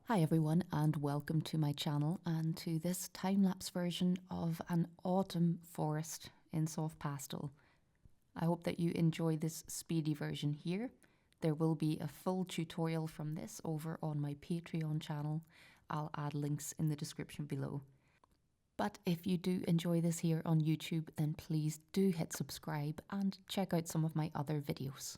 Hi everyone and welcome to my channel and to this time-lapse version of an autumn forest in soft pastel. I hope that you enjoy this speedy version here. There will be a full tutorial from this over on my Patreon channel. I'll add links in the description below. But if you do enjoy this here on YouTube, then please do hit subscribe and check out some of my other videos.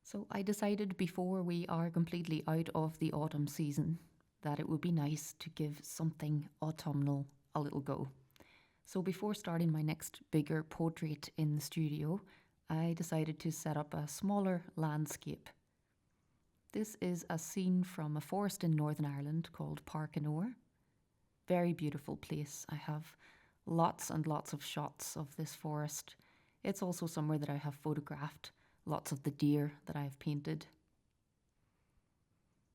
So I decided before we are completely out of the autumn season that it would be nice to give something autumnal a little go. So before starting my next bigger portrait in the studio, I decided to set up a smaller landscape. This is a scene from a forest in Northern Ireland called Parkinore. Very beautiful place. I have lots and lots of shots of this forest. It's also somewhere that I have photographed lots of the deer that I've painted.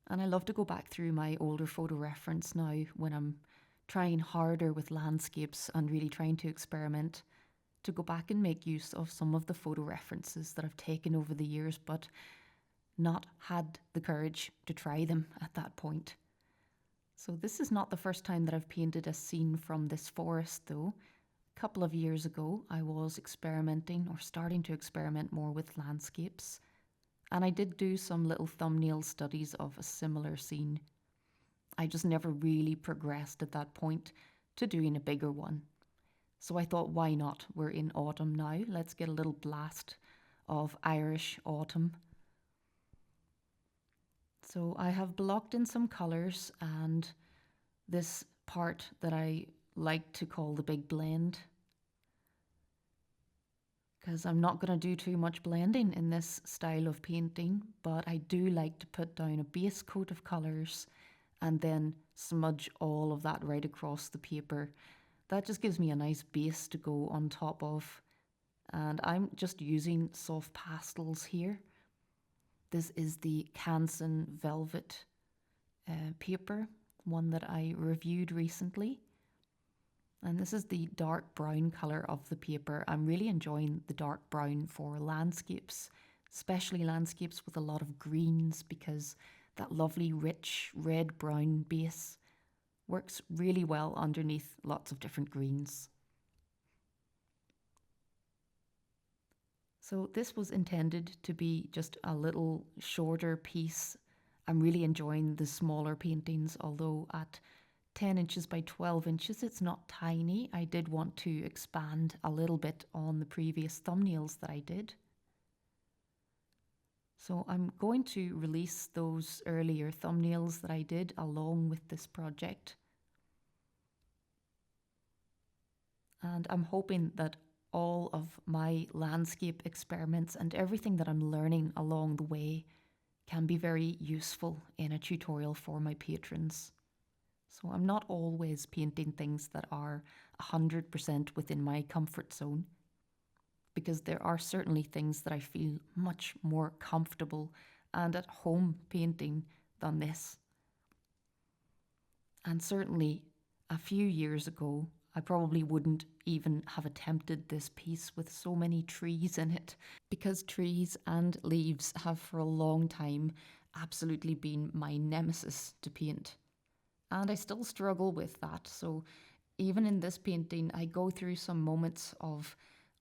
And I love to go back through my older photo reference now when I'm trying harder with landscapes and really trying to experiment, to go back and make use of some of the photo references that I've taken over the years but not had the courage to try them at that point. So this is not the first time that I've painted a scene from this forest though. A couple of years ago, I was experimenting or starting to experiment more with landscapes, and I did do some little thumbnail studies of a similar scene. I just never really progressed at that point to doing a bigger one. So I thought, why not? We're in autumn now. Let's get a little blast of Irish autumn. So I have blocked in some colours and this part that I like to call the big blend, because I'm not going to do too much blending in this style of painting, but I do like to put down a base coat of colours and then smudge all of that right across the paper. That just gives me a nice base to go on top of, and I'm just using soft pastels here. This is the Canson Velvet paper, one that I reviewed recently. And this is the dark brown colour of the paper. I'm really enjoying the dark brown for landscapes, especially landscapes with a lot of greens, because that lovely rich red-brown base works really well underneath lots of different greens. So this was intended to be just a little shorter piece. I'm really enjoying the smaller paintings, although at 10 inches by 12 inches, it's not tiny. I did want to expand a little bit on the previous thumbnails that I did. So I'm going to release those earlier thumbnails that I did along with this project. And I'm hoping that all of my landscape experiments and everything that I'm learning along the way can be very useful in a tutorial for my patrons. So I'm not always painting things that are 100% within my comfort zone, because there are certainly things that I feel much more comfortable and at home painting than this. And certainly a few years ago, I probably wouldn't even have attempted this piece with so many trees in it, because trees and leaves have for a long time absolutely been my nemesis to paint. And I still struggle with that. So even in this painting, I go through some moments of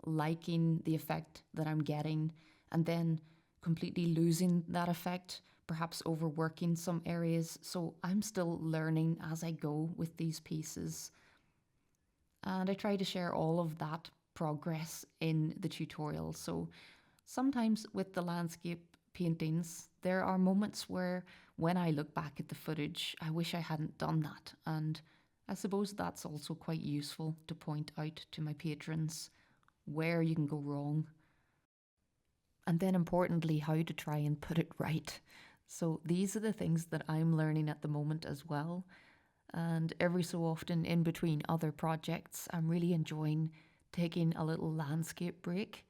liking the effect that I'm getting and then completely losing that effect, perhaps overworking some areas. So I'm still learning as I go with these pieces. And I try to share all of that progress in the tutorial. So sometimes with the landscape paintings, there are moments where when I look back at the footage, I wish I hadn't done that. And I suppose that's also quite useful to point out to my patrons where you can go wrong. And then importantly, how to try and put it right. So these are the things that I'm learning at the moment as well. And every so often in between other projects, I'm really enjoying taking a little landscape break.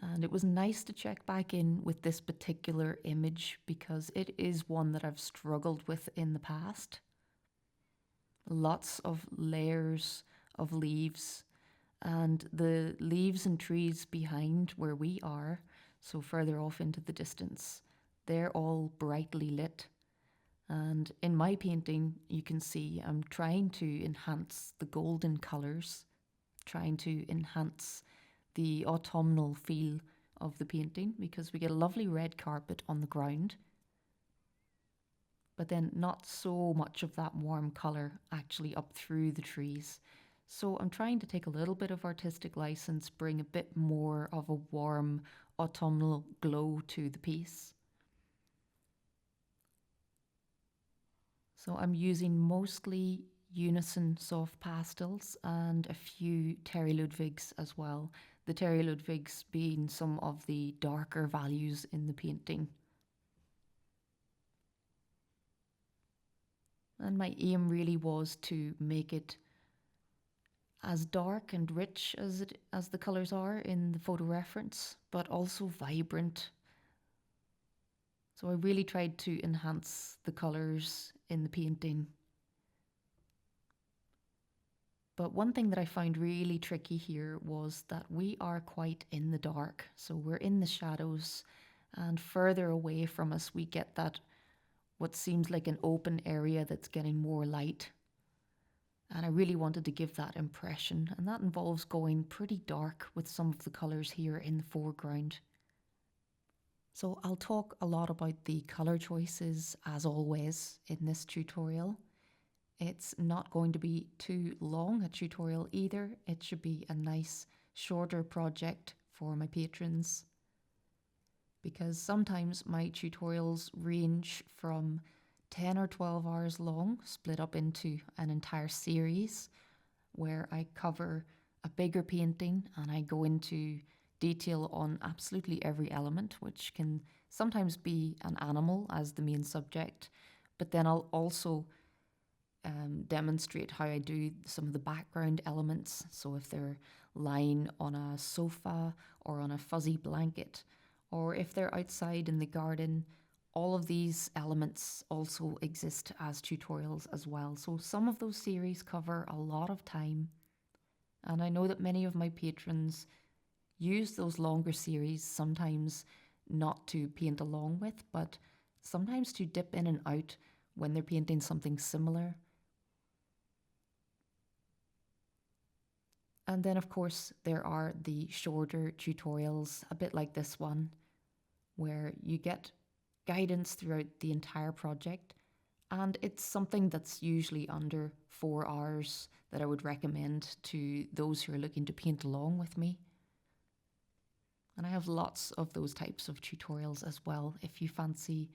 And it was nice to check back in with this particular image because it is one that I've struggled with in the past. Lots of layers of leaves, and the leaves and trees behind where we are, so further off into the distance, they're all brightly lit. And in my painting, you can see I'm trying to enhance the golden colours, trying to enhance the autumnal feel of the painting, because we get a lovely red carpet on the ground, but then not so much of that warm colour actually up through the trees. So I'm trying to take a little bit of artistic license, bring a bit more of a warm autumnal glow to the piece. So I'm using mostly unison soft pastels and a few Terry Ludwigs as well. The Terry Ludwigs being some of the darker values in the painting. And my aim really was to make it as dark and rich as the colours are in the photo reference, but also vibrant. So I really tried to enhance the colours in the painting. But one thing that I found really tricky here was that we are quite in the dark. So we're in the shadows, and further away from us we get that what seems like an open area that's getting more light. And I really wanted to give that impression, and that involves going pretty dark with some of the colours here in the foreground. So I'll talk a lot about the colour choices as always in this tutorial. It's not going to be too long a tutorial either. It should be a nice shorter project for my patrons, because sometimes my tutorials range from 10 or 12 hours long, split up into an entire series where I cover a bigger painting and I go into detail on absolutely every element, which can sometimes be an animal as the main subject, but then I'll also demonstrate how I do some of the background elements. So if they're lying on a sofa or on a fuzzy blanket, or if they're outside in the garden, all of these elements also exist as tutorials as well. So some of those series cover a lot of time, and I know that many of my patrons use those longer series sometimes not to paint along with, but sometimes to dip in and out when they're painting something similar. And then, of course, there are the shorter tutorials, a bit like this one, where you get guidance throughout the entire project. And it's something that's usually under 4 hours that I would recommend to those who are looking to paint along with me. And I have lots of those types of tutorials as well if you fancy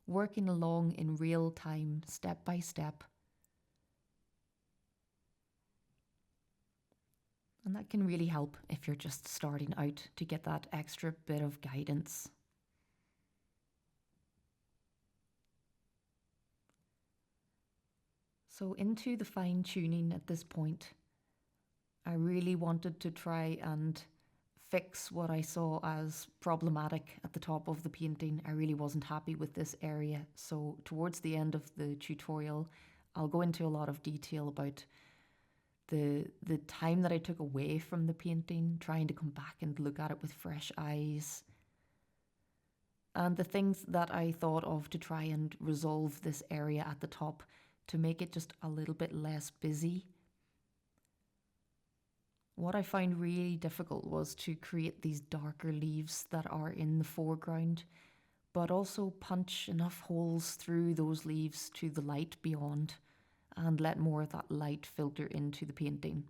working along in real time, step by step. And that can really help if you're just starting out to get that extra bit of guidance. So into the fine tuning at this point, I really wanted to try and fix what I saw as problematic at the top of the painting. I really wasn't happy with this area. So towards the end of the tutorial, I'll go into a lot of detail about the time that I took away from the painting, trying to come back and look at it with fresh eyes, and the things that I thought of to try and resolve this area at the top to make it just a little bit less busy. What I found really difficult was to create these darker leaves that are in the foreground, but also punch enough holes through those leaves to the light beyond and let more of that light filter into the painting.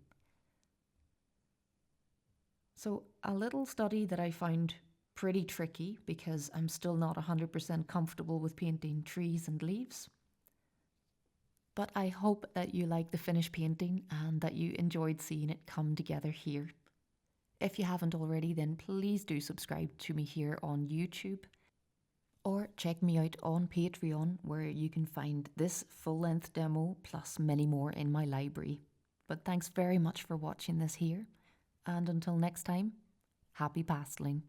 So a little study that I found pretty tricky, because I'm still not 100% comfortable with painting trees and leaves. But I hope that you like the finished painting and that you enjoyed seeing it come together here. If you haven't already, then please do subscribe to me here on YouTube, or check me out on Patreon, where you can find this full-length demo plus many more in my library. But thanks very much for watching this here, and until next time, happy pasteling.